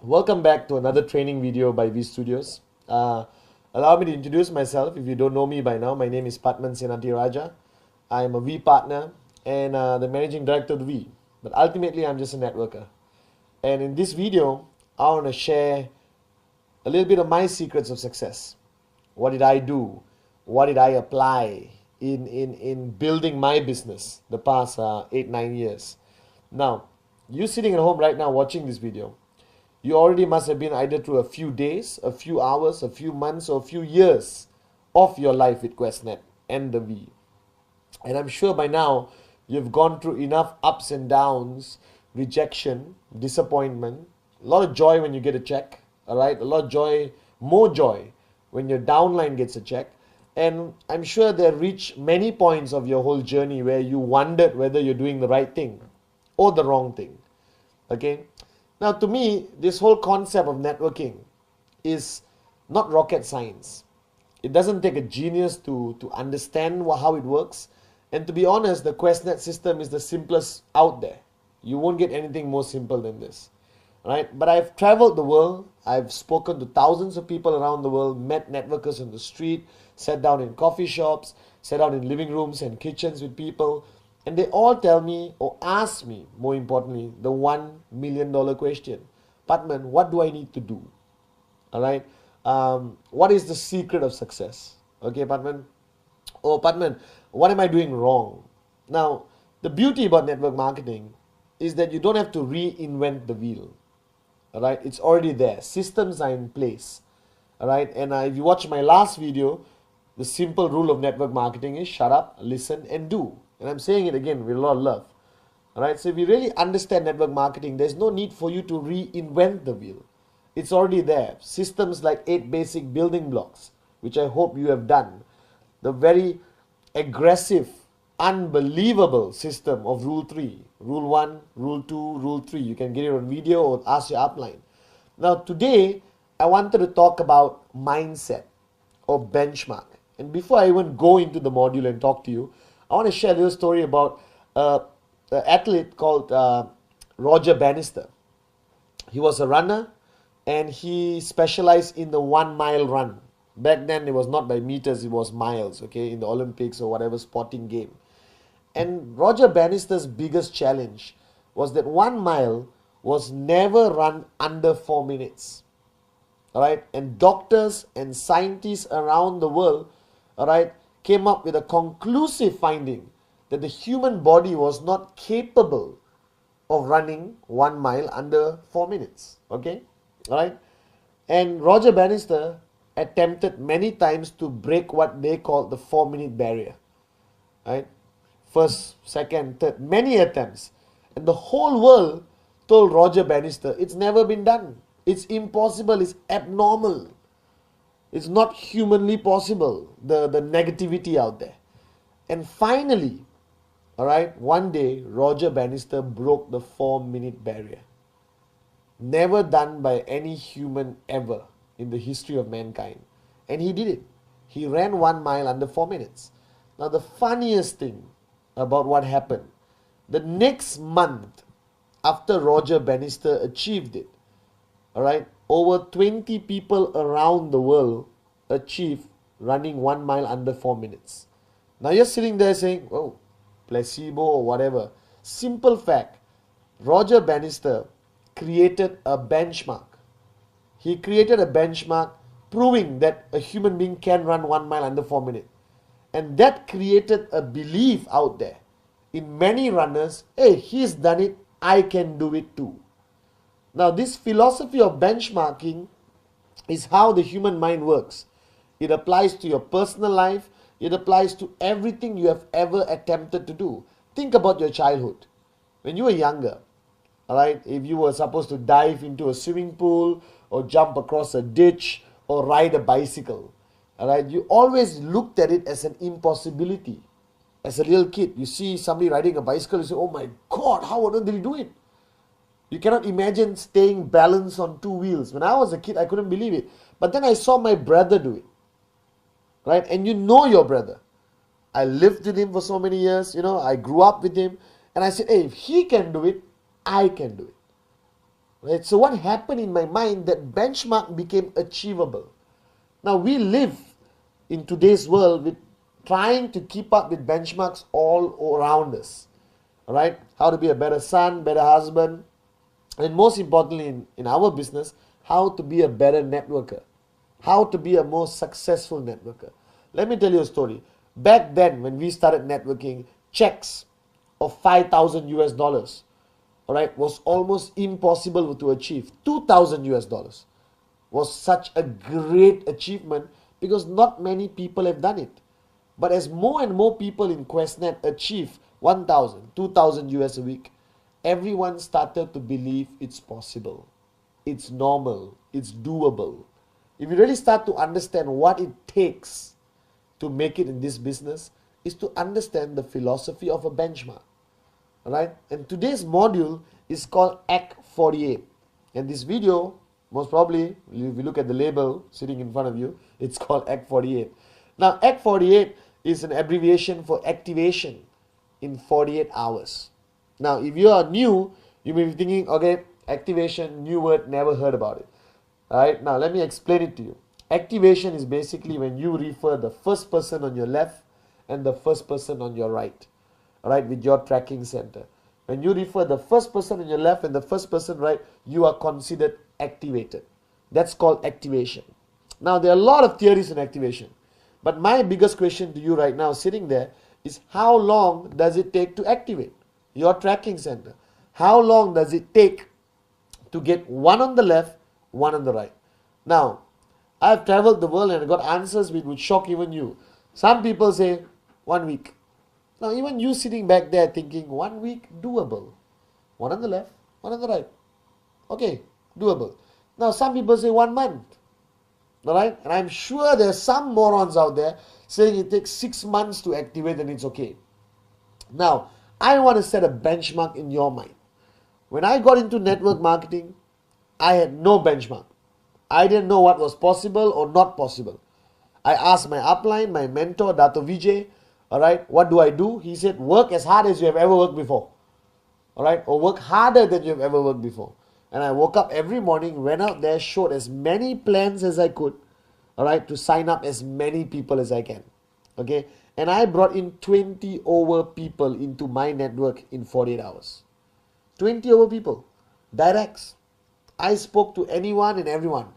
Welcome back to another training video by V Studios. Allow me to introduce myself. If you don't know me by now, my name is Patman Senati Raja. I am a V partner and the managing director of the V. But ultimately, I'm just a networker. And in this video, I want to share a little bit of my secrets of success. What did I do? What did I apply in building my business the past 8-9 years? Now, you sitting at home right now watching this video, you already must have been either through a few days, a few hours, a few months, or a few years of your life with Qnet and the V. And I'm sure by now you've gone through enough ups and downs, rejection, disappointment, a lot of joy when you get a check, all right? A lot of joy, more joy when your downline gets a check. And I'm sure there reached many points of your whole journey where you wondered whether you're doing the right thing or the wrong thing, okay? Now, to me, this whole concept of networking is not rocket science. It doesn't take a genius to understand how it works. And to be honest, the Qnet system is the simplest out there. You won't get anything more simple than this, right? But I've traveled the world. I've spoken to thousands of people around the world, met networkers on the street, sat down in coffee shops, sat down in living rooms and kitchens with people. And they all tell me or ask me, more importantly, the $1 million question. Patman, what do I need to do? All right. What is the secret of success? Okay, Patman. Oh, Patman, what am I doing wrong? Now, the beauty about network marketing is that you don't have to reinvent the wheel. All right. It's already there. Systems are in place. All right. And if you watch my last video, the simple rule of network marketing is shut up, listen, and do. And I'm saying it again with a lot of love. All right. So if you really understand network marketing, there's no need for you to reinvent the wheel. It's already there. Systems like 8 basic building blocks, which I hope you have done. The very aggressive, unbelievable system of Rule 3. Rule 1, Rule 2, Rule 3. You can get it on video or ask your upline. Now today, I wanted to talk about mindset or benchmark. And before I even go into the module and talk to you, I want to share a little story about an athlete called Roger Bannister. He was a runner and he specialized in the 1 mile run. Back then it was not by meters, it was miles, okay, in the Olympics or whatever sporting game. And Roger Bannister's biggest challenge was that 1 mile was never run under 4 minutes. All right, and doctors and scientists around the world, all right, came up with a conclusive finding that the human body was not capable of running 1 mile under 4 minutes. Okay, all right. And Roger Bannister attempted many times to break what they call the 4-minute barrier. Right, first, second, third, many attempts, and the whole world told Roger Bannister it's never been done. It's impossible. It's abnormal. It's not humanly possible, the negativity out there. And finally, all right, one day, Roger Bannister broke the 4-minute barrier. Never done by any human ever in the history of mankind. And he did it. He ran 1 mile under 4 minutes. Now, the funniest thing about what happened, the next month after Roger Bannister achieved it, all right, over 20 people around the world achieved running 1 mile under 4 minutes. Now you're sitting there saying, oh, placebo or whatever. Simple fact, Roger Bannister created a benchmark. He created a benchmark proving that a human being can run 1 mile under 4 minutes. And that created a belief out there in many runners, hey, he's done it, I can do it too. Now, this philosophy of benchmarking is how the human mind works. It applies to your personal life. It applies to everything you have ever attempted to do. Think about your childhood. When you were younger, all right, if you were supposed to dive into a swimming pool or jump across a ditch or ride a bicycle, all right, you always looked at it as an impossibility. As a little kid, you see somebody riding a bicycle, you say, oh my God, how on earth did he do it? You cannot imagine staying balanced on 2 wheels. When I was a kid, I couldn't believe it. But then I saw my brother do it. Right? And you know your brother. I lived with him for so many years. I grew up with him. And I said, hey, if he can do it, I can do it. Right? So what happened in my mind, that benchmark became achievable. Now we live in today's world with trying to keep up with benchmarks all around us. All right? How to be a better son, better husband, and most importantly in our business, how to be a better networker, how to be a more successful networker. Let me tell you a story. Back then, when we started networking, checks of 5,000 US dollars, all right, was almost impossible to achieve. 2,000 US dollars was such a great achievement because not many people have done it. But as more and more people in Qnet achieve 1,000, 2,000 US a week, everyone started to believe it's possible, it's normal, it's doable. If you really start to understand what it takes to make it in this business, is to understand the philosophy of a benchmark. Alright? And today's module is called Act 48. And this video, most probably, if you look at the label sitting in front of you, it's called Act 48. Now, Act 48 is an abbreviation for activation in 48 hours. Now, if you are new, you may be thinking, okay, activation, new word, never heard about it. Alright, now let me explain it to you. Activation is basically when you refer the first person on your left and the first person on your right. Alright, with your tracking center. When you refer the first person on your left and the first person right, you are considered activated. That's called activation. Now, there are a lot of theories in activation. But my biggest question to you right now, sitting there, is how long does it take to activate your tracking center? How long does it take to get one on the left, one on the right? Now, I've traveled the world and I got answers which would shock even you. Some people say 1 week. Now, even you sitting back there thinking 1 week, doable. One on the left, one on the right. Okay, doable. Now, some people say 1 month. Alright? And I'm sure there's some morons out there saying it takes 6 months to activate and it's okay. Now, I want to set a benchmark in your mind. When I got into network marketing, I had no benchmark. I didn't know what was possible or not possible. I asked my upline, my mentor, Dato Vijay, alright, what do I do? He said, work as hard as you have ever worked before. Alright, or work harder than you have ever worked before. And I woke up every morning, went out there, showed as many plans as I could, alright, to sign up as many people as I can. Okay, and I brought in 20 over people into my network in 48 hours. 20 over people, directs. I spoke to anyone and everyone.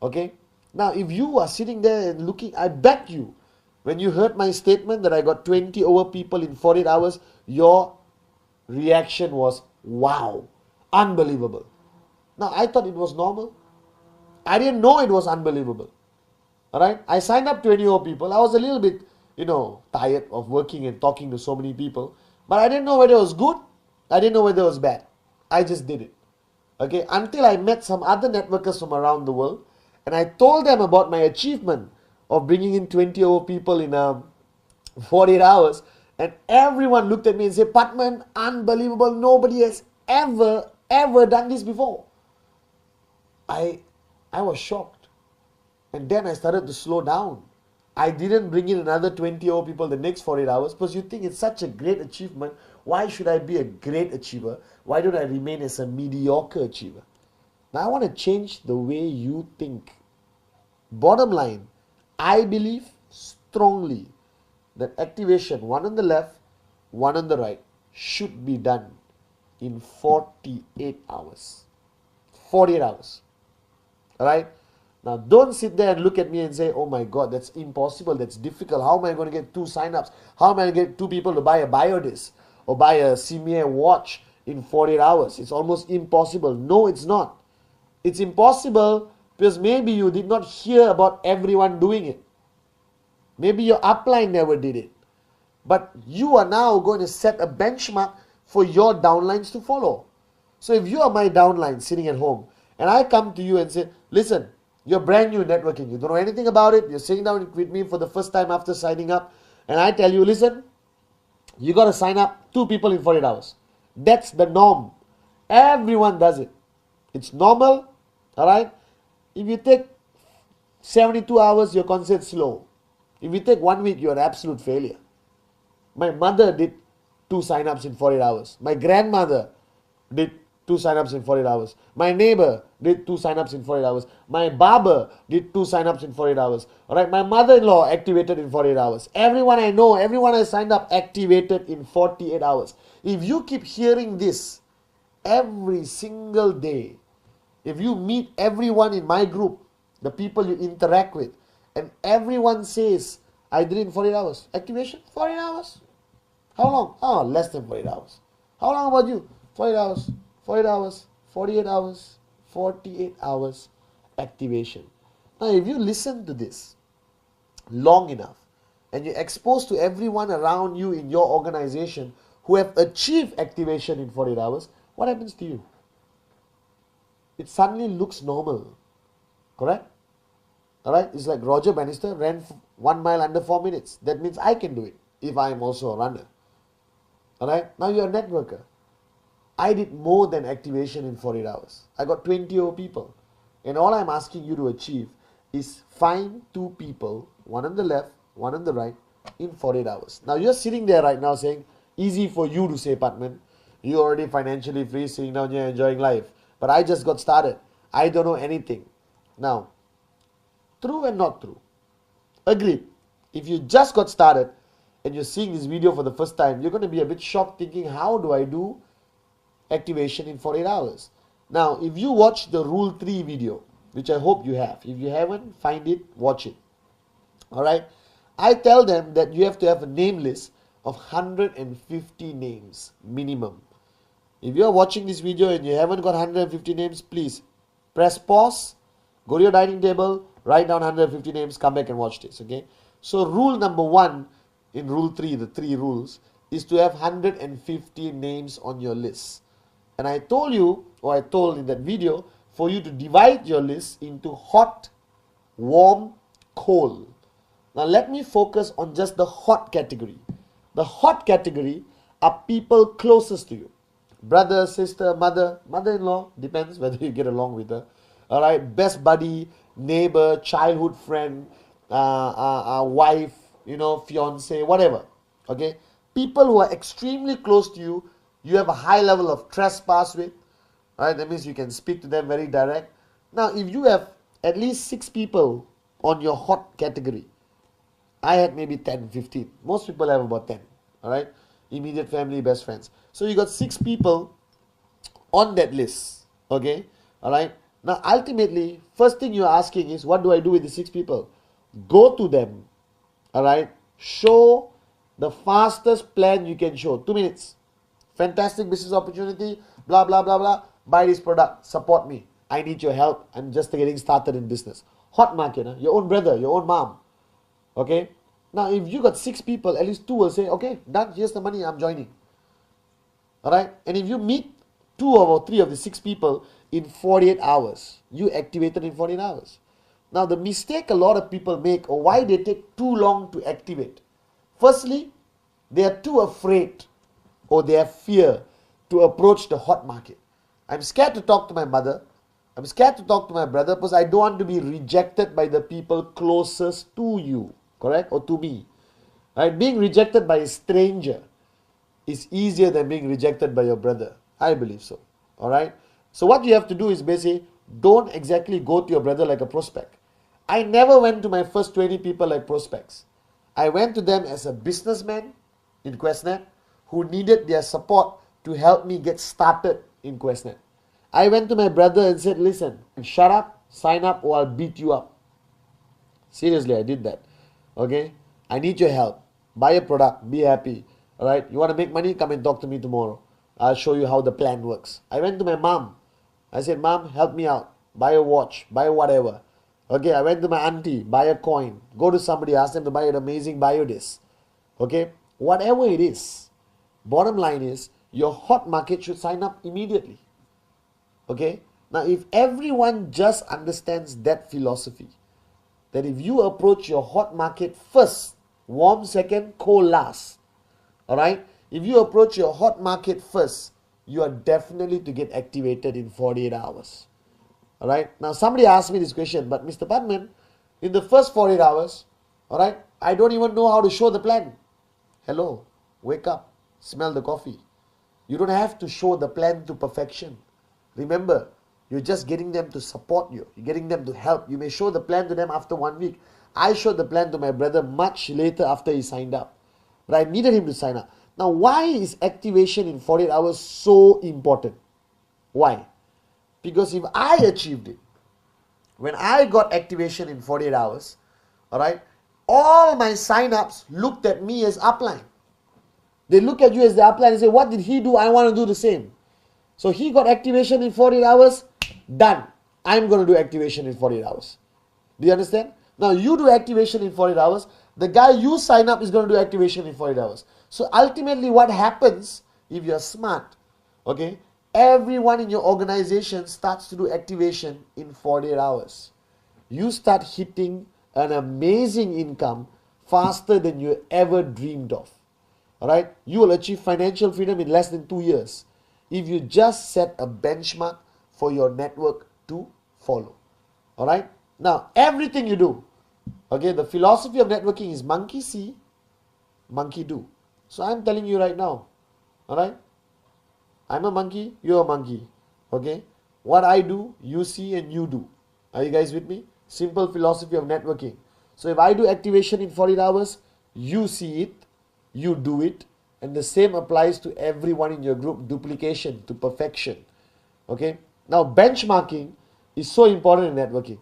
Okay, now if you are sitting there and looking, I bet you, when you heard my statement that I got 20 over people in 48 hours, your reaction was, wow, unbelievable. Now, I thought it was normal. I didn't know it was unbelievable. Alright, I signed up 20 over people. I was a little bit, tired of working and talking to so many people. But I didn't know whether it was good. I didn't know whether it was bad. I just did it. Okay, until I met some other networkers from around the world. And I told them about my achievement of bringing in 20 over people in 48 hours. And everyone looked at me and said, Patman, unbelievable. Nobody has ever done this before. I was shocked. And then I started to slow down. I didn't bring in another 20 over people the next 48 hours because you think it's such a great achievement. Why should I be a great achiever? Why don't I remain as a mediocre achiever? Now I want to change the way you think. Bottom line, I believe strongly that activation, one on the left, one on the right, should be done in 48 hours. 48 hours. Alright? Now, don't sit there and look at me and say, oh my God, that's impossible, that's difficult. How am I going to get 2 signups? How am I going to get 2 people to buy a biodisc or buy a CMA watch in 48 hours? It's almost impossible. No, it's not. It's impossible because maybe you did not hear about everyone doing it. Maybe your upline never did it. But you are now going to set a benchmark for your downlines to follow. So if you are my downline sitting at home and I come to you and say, listen, you're brand new in networking. You don't know anything about it. You're sitting down with me for the first time after signing up. And I tell you, listen, you got to sign up 2 people in 48 hours. That's the norm. Everyone does it. It's normal. Alright? If you take 72 hours, you're considered slow. If you take 1 week, you're an absolute failure. My mother did 2 signups in 48 hours. My grandmother did 2 2 signups in 48 hours. My neighbor did 2 signups in 48 hours. My barber did 2 signups in 48 hours. All right, my mother-in-law activated in 48 hours. Everyone I know, everyone I signed up activated in 48 hours. If you keep hearing this every single day, if you meet everyone in my group, the people you interact with, and everyone says, I did it in 48 hours. Activation, 48 hours. How long? Oh, less than 48 hours. How long about you? 48 hours, 48 hours, 48 hours, 48 hours activation. Now, if you listen to this long enough and you're exposed to everyone around you in your organization who have achieved activation in 48 hours, what happens to you? It suddenly looks normal. Correct? Alright? It's like Roger Bannister ran 1 mile under 4 minutes. That means I can do it if I am also a runner. Alright? Now you're a networker. I did more than activation in 48 hours. I got 20 over people. And all I'm asking you to achieve is find 2 people, one on the left, one on the right, in 48 hours. Now you're sitting there right now saying, easy for you to say, Patman. You're already financially free, sitting down here enjoying life. But I just got started. I don't know anything. Now, true and not true. Agreed. If you just got started and you're seeing this video for the first time, you're going to be a bit shocked thinking, how do I do activation in 48 hours? Now, if you watch the Rule 3 video, which I hope you have. If you haven't, find it, watch it. Alright? I tell them that you have to have a name list of 150 names minimum. If you're watching this video and you haven't got 150 names, please press pause, go to your dining table, write down 150 names, come back and watch this, okay? So rule number 1 in Rule 3, the 3 rules, is to have 150 names on your list. And I told you, or I told in that video, for you to divide your list into hot, warm, cold. Now let me focus on just the hot category. The hot category are people closest to you. Brother, sister, mother, mother-in-law, depends whether you get along with her. Alright, best buddy, neighbor, childhood friend, wife, fiance, whatever. Okay, people who are extremely close to you, you have a high level of trespass with. Alright, that means you can speak to them very direct. Now, if you have at least 6 people on your hot category, I had maybe 10, 15. Most people have about 10. Alright, immediate family, best friends. So you got 6 people on that list. Okay, alright. Now, ultimately, first thing you're asking is, what do I do with the 6 people? Go to them, alright, show the fastest plan you can show. 2 minutes. Fantastic business opportunity, blah, blah, blah, blah. Buy this product, support me. I need your help. I'm just getting started in business. Hot market, huh? Your own brother, your own mom. Okay? Now, if you got 6 people, at least 2 will say, okay, done, here's the money, I'm joining. Alright? And if you meet 2 or 3 of the 6 people in 48 hours, you activated in 48 hours. Now, the mistake a lot of people make, or why they take too long to activate. Firstly, they are too afraid, or they have fear to approach the hot market. I'm scared to talk to my mother. I'm scared to talk to my brother because I don't want to be rejected by the people closest to you, correct? Or to me. Right? Being rejected by a stranger is easier than being rejected by your brother. I believe so. Alright? So what you have to do is basically, don't exactly go to your brother like a prospect. I never went to my first 20 people like prospects. I went to them as a businessman in Qnet who needed their support to help me get started in Qnet. I went to my brother and said, listen, shut up, sign up, or I'll beat you up. Seriously, I did that. Okay? I need your help. Buy a product, be happy. Alright? You want to make money? Come and talk to me tomorrow. I'll show you how the plan works. I went to my mom. I said, Mom, help me out. Buy a watch, buy whatever. Okay, I went to my auntie, buy a coin. Go to somebody, ask them to buy an amazing biodisc. Okay? Whatever it is. Bottom line is, your hot market should sign up immediately. Okay? Now, if everyone just understands that philosophy, that if you approach your hot market first, warm second, cold last. Alright? If you approach your hot market first, you are definitely to get activated in 48 hours. Alright? Now, somebody asked me this question, but Mr. Padman, in the first 48 hours, alright, I don't even know how to show the plan. Hello, wake up, smell the coffee. You don't have to show the plan to perfection. Remember, you're just getting them to support you. You're getting them to help. You may show the plan to them after 1 week. I showed the plan to my brother much later after he signed up. But I needed him to sign up. Now, why is activation in 48 hours so important? Why? Because if I achieved it, when I got activation in 48 hours, alright, all my sign-ups looked at me as upline. They look at you as the upline and say, what did he do? I want to do the same. So he got activation in 48 hours, done. I'm going to do activation in 48 hours. Do you understand? Now you do activation in 48 hours. The guy you sign up is going to do activation in 48 hours. So ultimately what happens, if you're smart, okay, everyone in your organization starts to do activation in 48 hours. You start hitting an amazing income faster than you ever dreamed of. Alright? You will achieve financial freedom in less than 2 years if you just set a benchmark for your network to follow. Alright? Now, everything you do, okay, the philosophy of networking is monkey see, monkey do. So I'm telling you right now, alright? I'm a monkey, you're a monkey. Okay? What I do, you see and you do. Are you guys with me? Simple philosophy of networking. So if I do activation in 48 hours, you see it, you do it, and the same applies to everyone in your group, duplication to perfection. Okay? Now benchmarking is so important in networking.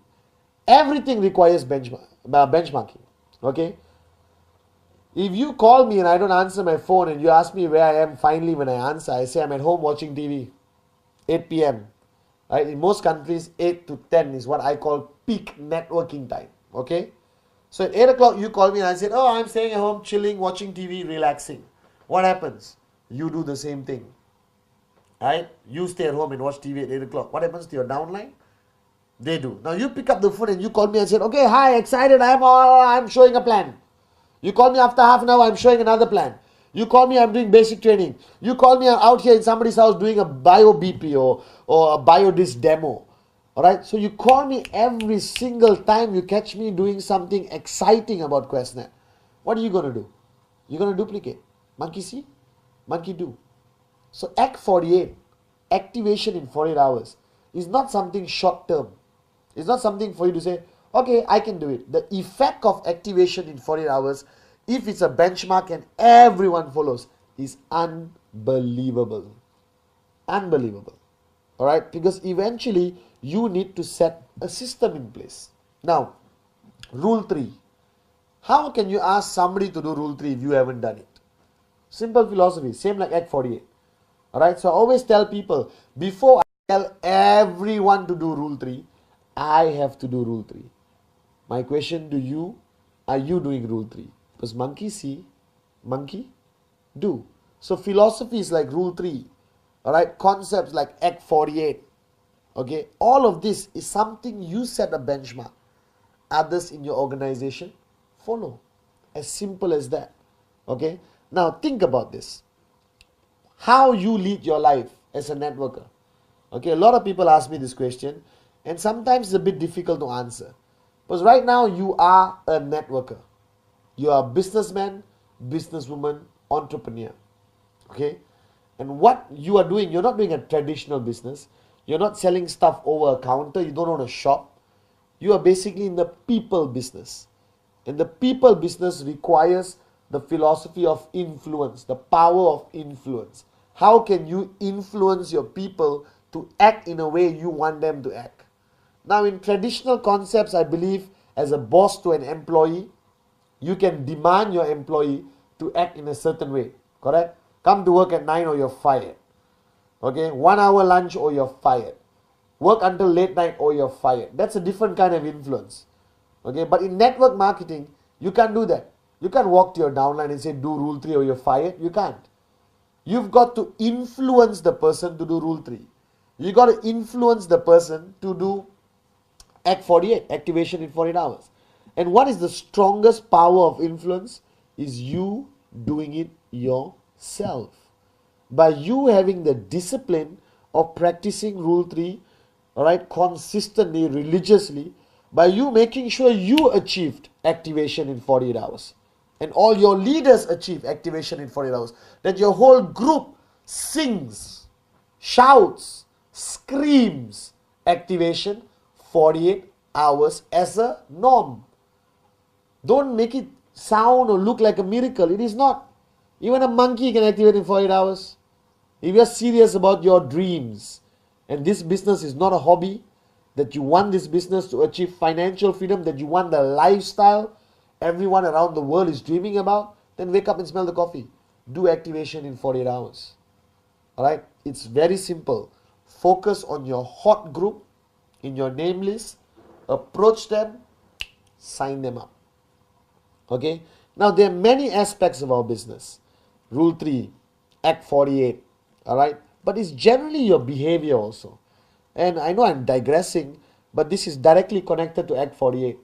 Everything requires benchmarking. Okay? If you call me and I don't answer my phone and you ask me where I am finally when I answer, I say I'm at home watching TV, 8 p.m. Right? In most countries, 8 to 10 is what I call peak networking time. Okay? So at 8 o'clock you call me and I said, oh, I'm staying at home, chilling, watching TV, relaxing. What happens? You do the same thing. Right? You stay at home and watch TV at 8 o'clock. What happens to your downline? They do. Now you pick up the phone and you call me and said, okay, hi, excited, I'm showing a plan. You call me after half an hour, I'm showing another plan. You call me, I'm doing basic training. You call me, I'm out here in somebody's house doing a bio BP or a biodisc demo. Alright, so you call me every single time you catch me doing something exciting about Qnet. What are you going to do? You're going to duplicate. Monkey see, monkey do. So Act 48, activation in 48 hours, is not something short term. It's not something for you to say, okay, I can do it. The effect of activation in 48 hours, if it's a benchmark and everyone follows, is unbelievable. Unbelievable. Alright? Because eventually you need to set a system in place. Now, rule 3. How can you ask somebody to do rule 3 if you haven't done it? Simple philosophy, same like Act 48. Alright? So I always tell people, before I tell everyone to do rule 3, I have to do rule 3. My question to you, are you doing rule 3? Because monkey see, monkey do. So philosophy is like rule 3. Alright, concepts like Act 48. Okay, all of this is something you set a benchmark. Others in your organization follow. As simple as that. Okay, now think about this. How you lead your life as a networker. Okay, a lot of people ask me this question and sometimes it's a bit difficult to answer. Because right now you are a networker. You are a businessman, businesswoman, entrepreneur. Okay? And what you are doing, you're not doing a traditional business. You're not selling stuff over a counter. You don't own a shop. You are basically in the people business. And the people business requires the philosophy of influence, the power of influence. How can you influence your people to act in a way you want them to act? Now, in traditional concepts, I believe as a boss to an employee, you can demand your employee to act in a certain way. Correct? Come to work at 9 or you're fired. Okay? 1 hour lunch or you're fired. Work until late night or you're fired. That's a different kind of influence. Okay? But in network marketing, you can't do that. You can't walk to your downline and say, do rule 3 or you're fired. You can't. You've got to influence the person to do rule 3. You got to influence the person to do Act 48, activation in 48 hours. And what is the strongest power of influence? Is you doing it yourself. By you having the discipline of practicing rule 3, alright, consistently, religiously, by you making sure you achieved activation in 48 hours. And all your leaders achieve activation in 48 hours. That your whole group sings, shouts, screams activation 48 hours as a norm. Don't make it sound or look like a miracle. It is not. Even a monkey can activate in 48 hours. If you're serious about your dreams and this business is not a hobby, that you want this business to achieve financial freedom, that you want the lifestyle everyone around the world is dreaming about, then wake up and smell the coffee. Do activation in 48 hours. Alright? It's very simple. Focus on your hot group in your name list. Approach them. Sign them up. Okay? Now, there are many aspects of our business. Rule 3, Act 48. Alright? But it's generally your behavior also. And I know I'm digressing, but this is directly connected to Act 48.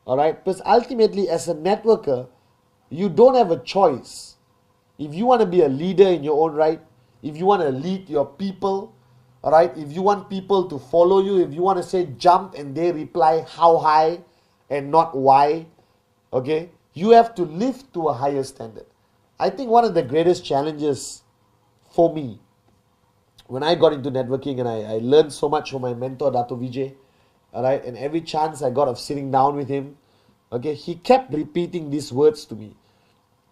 Alright? Because ultimately, as a networker, you don't have a choice. If you want to be a leader in your own right, if you want to lead your people, alright, if you want people to follow you, if you want to say jump and they reply how high and not why, okay, you have to live to a higher standard. I think one of the greatest challenges for me when I got into networking, and I learned so much from my mentor, Dato Vijay, alright, and every chance I got of sitting down with him, okay, he kept repeating these words to me.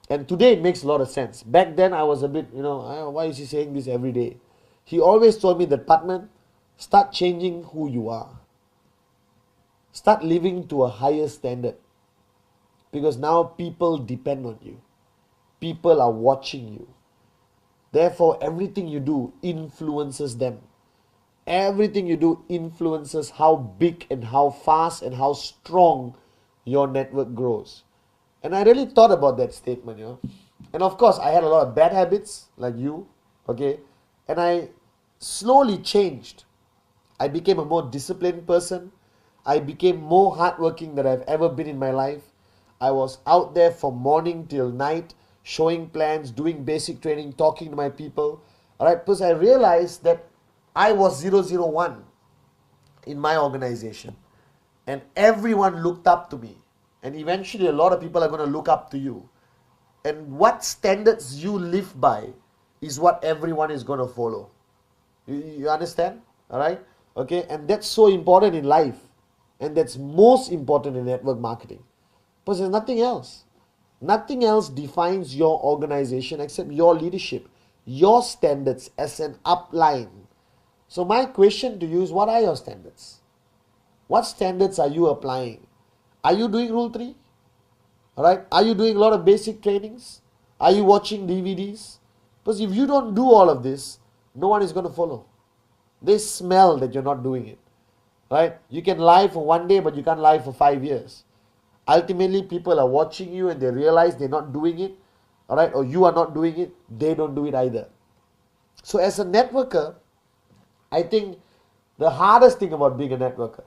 And today it makes a lot of sense. Back then I was a bit, why is he saying this every day? He always told me that, Patman, start changing who you are. Start living to a higher standard. Because now people depend on you. People are watching you. Therefore, everything you do influences them. Everything you do influences how big and how fast and how strong your network grows. And I really thought about that statement, And of course, I had a lot of bad habits, like you, okay? And I slowly changed. I became a more disciplined person. I became more hardworking than I've ever been in my life. I was out there from morning till night, showing plans, doing basic training, talking to my people. Alright, because I realized that I was 001 in my organization. And everyone looked up to me. And eventually a lot of people are going to look up to you. And what standards you live by is what everyone is going to follow. You understand? Alright? Okay? And that's so important in life. And that's most important in network marketing. Because there's nothing else. Nothing else defines your organization except your leadership. Your standards as an upline. So my question to you is, what are your standards? What standards are you applying? Are you doing Rule 3? Alright? Are you doing a lot of basic trainings? Are you watching DVDs? Because if you don't do all of this, no one is going to follow. They smell that you're not doing it. Right? You can lie for one day, but you can't lie for 5 years. Ultimately, people are watching you and they realize they're not doing it. Alright? Or you are not doing it. They don't do it either. So as a networker, I think the hardest thing about being a networker,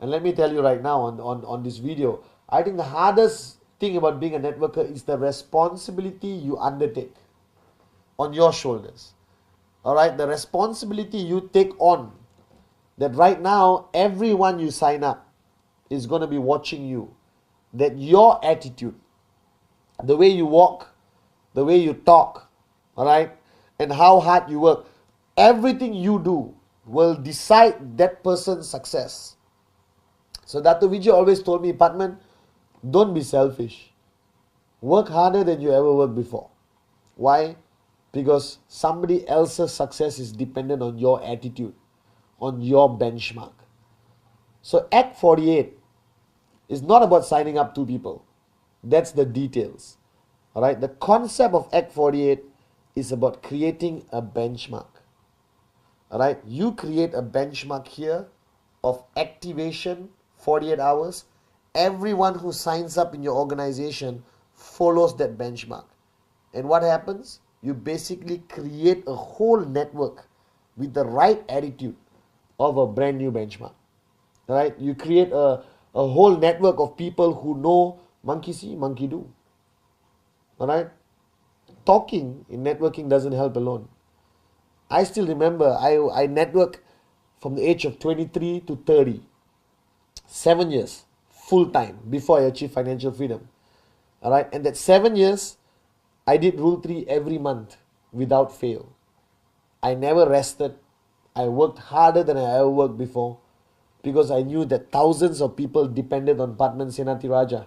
and let me tell you right now on this video, I think the hardest thing about being a networker is the responsibility you undertake on your shoulders. Alright, the responsibility you take on, that right now everyone you sign up is going to be watching you. That your attitude, the way you walk, the way you talk, alright, and how hard you work, everything you do will decide that person's success. So Dato Vijay always told me, Patman, don't be selfish. Work harder than you ever worked before. Why? Because somebody else's success is dependent on your attitude, on your benchmark. So Act 48 is not about signing up 2 people. That's the details. Alright? The concept of Act 48 is about creating a benchmark. Alright? You create a benchmark here of activation 48 hours. Everyone who signs up in your organization follows that benchmark. And what happens? You basically create a whole network with the right attitude of a brand new benchmark. Right? You create a whole network of people who know monkey see, monkey do. Alright? Talking in networking doesn't help alone. I still remember I network from the age of 23 to 30. 7 years, full time, before I achieved financial freedom. Alright? And that 7 years, I did Rule 3 every month without fail. I never rested. I worked harder than I ever worked before because I knew that thousands of people depended on Padman Senatiraja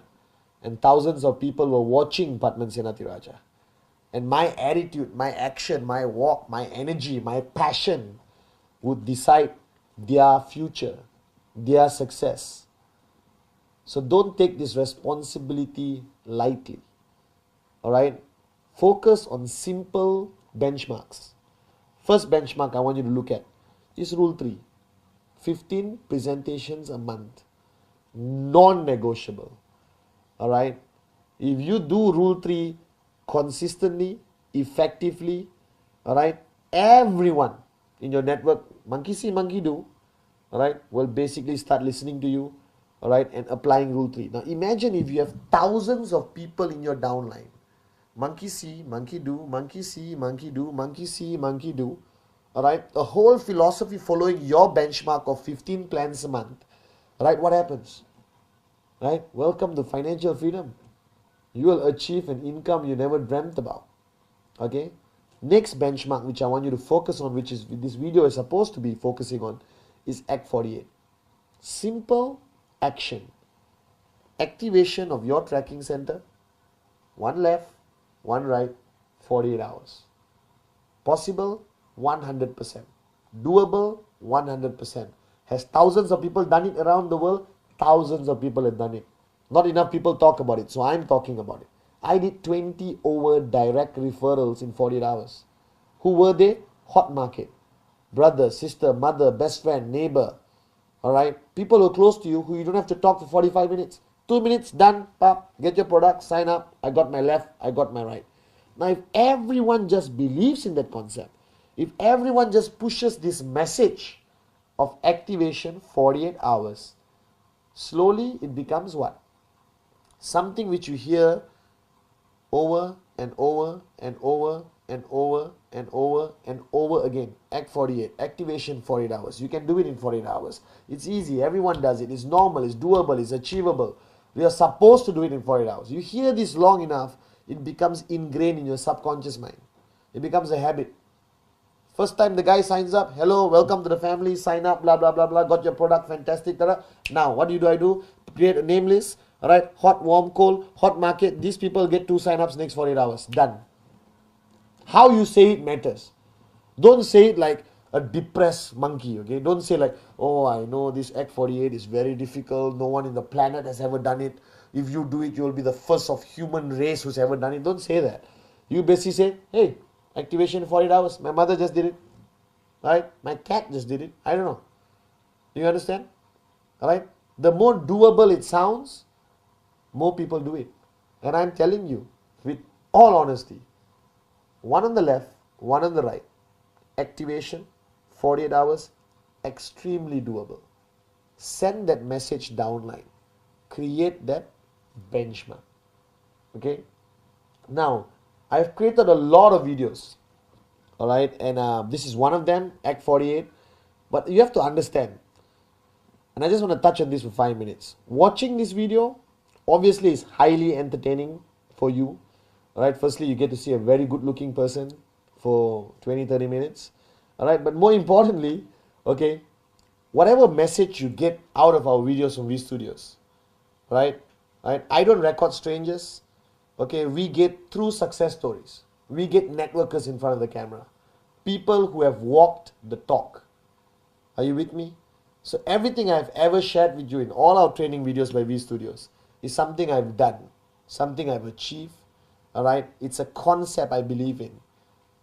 and thousands of people were watching Padman Senatiraja. And my attitude, my action, my walk, my energy, my passion would decide their future, their success. So don't take this responsibility lightly. Alright? Focus on simple benchmarks. First benchmark I want you to look at is Rule 3. 15 presentations a month. Non-negotiable. Alright? If you do Rule 3 consistently, effectively, alright, everyone in your network, monkey see, monkey do, alright, will basically start listening to you, alright, and applying Rule 3. Now imagine if you have thousands of people in your downline. Monkey see, monkey do, monkey see, monkey do, monkey see, monkey do. Alright, a whole philosophy following your benchmark of 15 plans a month. Alright, what happens? Right? Welcome to financial freedom. You will achieve an income you never dreamt about. Okay? Next benchmark which I want you to focus on, which is this video is supposed to be focusing on, is Act 48. Simple action. Activation of your tracking center. One left, one right, 48 hours. Possible? 100%. Doable? 100%. Has thousands of people done it around the world? Thousands of people have done it. Not enough people talk about it, so I'm talking about it. I did 20 over direct referrals in 48 hours. Who were they? Hot market. Brother, sister, mother, best friend, neighbor. Alright? People who are close to you who you don't have to talk for 45 minutes. 2 minutes, done, pop, get your product, sign up. I got my left, I got my right. Now if everyone just believes in that concept, if everyone just pushes this message of activation 48 hours, slowly it becomes what? Something which you hear over and over and over and over and over and over again. Act 48, activation 48 hours. You can do it in 48 hours. It's easy, everyone does it. It's normal, it's doable, it's achievable. We are supposed to do it in 48 hours. You hear this long enough, it becomes ingrained in your subconscious mind. It becomes a habit. First time the guy signs up, hello, welcome to the family, sign up, blah, blah, blah, blah, got your product, fantastic. Tada. Now, what do? I do? Create a name list, alright, hot, warm, cold, hot market. These people get 2 sign-ups next 48 hours. Done. How you say it matters. Don't say it like a depressed monkey, okay? Don't say like, oh, I know this Act 48 is very difficult. No one in the planet has ever done it. If you do it, you will be the first of human race who's ever done it. Don't say that. You basically say, hey, activation 48 hours. My mother just did it. Right? My cat just did it. I don't know. Do you understand? Alright? The more doable it sounds, more people do it. And I'm telling you, with all honesty, one on the left, one on the right. Activation, 48 hours, extremely doable. Send that message downline. Create that benchmark. Okay? Now, I've created a lot of videos. Alright, and this is one of them, Act 48. But you have to understand, and I just want to touch on this for 5 minutes. Watching this video, obviously, is highly entertaining for you. Alright, firstly, you get to see a very good looking person for 20-30 minutes. Alright, but more importantly, okay, whatever message you get out of our videos from V Studios, right? I don't record strangers. Okay, we get true success stories. We get networkers in front of the camera. People who have walked the talk. Are you with me? So everything I've ever shared with you in all our training videos by V Studios is something I've done, something I've achieved. Alright, it's a concept I believe in.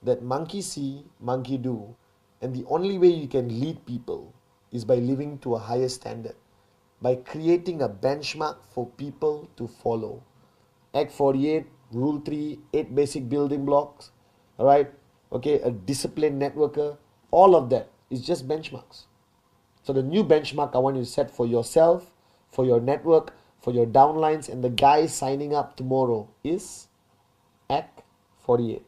That monkey see, monkey do. And the only way you can lead people is by living to a higher standard. By creating a benchmark for people to follow. Act 48, Rule 3, 8 basic building blocks. Alright, okay, a disciplined networker. All of that is just benchmarks. So the new benchmark I want you to set for yourself, for your network, for your downlines, and the guys signing up tomorrow is Act 48.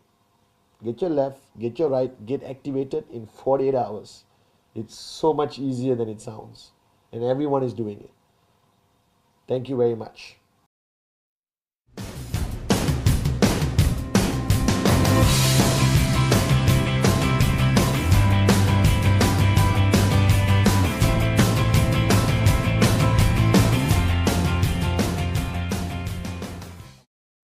Get your left, get your right, get activated in 48 hours. It's so much easier than it sounds. And everyone is doing it. Thank you very much.